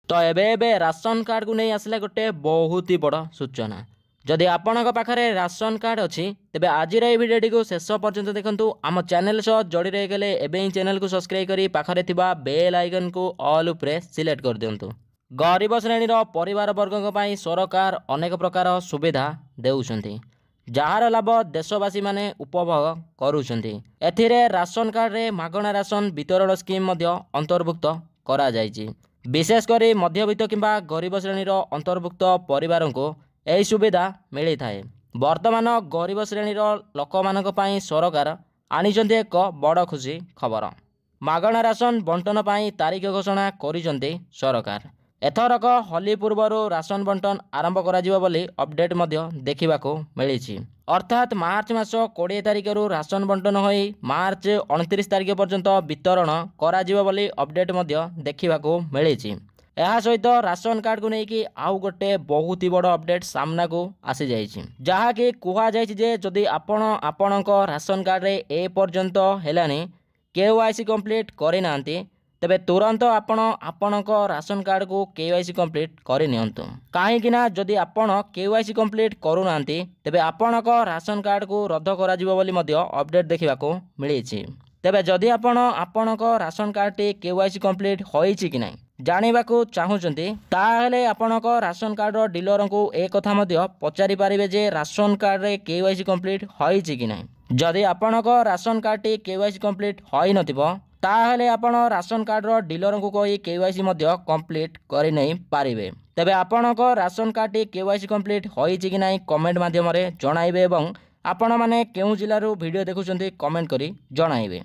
तो एबे ration card को नहीं आसला गोटे बहुत ही बड़ सूचना। जदि आपणक पाखरे राशन कार्ड अच्छी तेबे आज भिडियोटी को शेष पर्यंत देखंतु। आम चैनल सह जोड़ी रही गले एवं चैनल को सब्सक्राइब करी पाखरे थिबा बेल आइकन को ऑल उपरे सिलेक्ट कर दियंतु। गरीब श्रेणी परिवार वर्गों पर सरकार अनेक प्रकार सुविधा देउछंती जार लाभ देशवासी माने उपभोग करुछंती। एथिरे राशन कार्ड रे मागणा राशन वितरण स्कीम मध्य अंतर्भुक्त करा जायछि। विशेषकर मध्यवित्त किंबा गरीब श्रेणीर अंतर्भुक्त परिवार को यही सुविधा मिली थाए। वर्तमान गरीब श्रेणीर लोक मानक पई सरकार आनिछंती एक बड़ खुशी खबर। मागणा राशन बंटन पई तारीख घोषणा करिसंती सरकार। एथरक होली पूर्वर राशन बंटन आरंभ करा बोली अपडेट मध्य देखा मिली। अर्थात मार्च मास 20 तारिख राशन बंटन हो मार्च 29 तारिख पर्यंत वितरण करा बोली अपडेट मध्य देखा मिली। यह सहित राशन कार्ड को लेकिन आउ गोटे बहुत ही बड़ अपडेट सामना को आसी जाइए, जहाँकि कहुए जदि आपणक राशन कार्ड रे ए पर्यंत हेलानी KYC कंप्लीट करना तेबे तुरंत आपणक राशन कार्ड को KYC कंप्लीट करनियंतु। कहीं जदि आपण KYC कंप्लीट करूना तेबे आपणक राशन कार्ड को रद्द करा बोली मध्य अपडेट देखा मिली। तेबे जदि आपणक राशन कार्ड टी KYC कंप्लीट होइछि कि नहीं जानिबा को चाहूचंती ताहेले आपणक राशन कार्ड डीलर को एक कथा मध्य पचारि पारिबे जे राशन कार्ड रे KYC कंप्लीट होइछि कि नहीं। जदि आपणक राशन कार्ड टी KYC कंप्लीट होई नथिबो ताहेले आपण राशन कार्ड रो डीलर को कही KYC मध्य कंप्लीट करि नहीं पारिबे। तेबे आपणक राशन कार्ड टी KYC कंप्लीट होइछि कि नहीं कमेंट माध्यम रे जणाइबे एवं आपण माने केउ जिल्ला रो वीडियो देखुचंती कमेंट करी जणाइबे।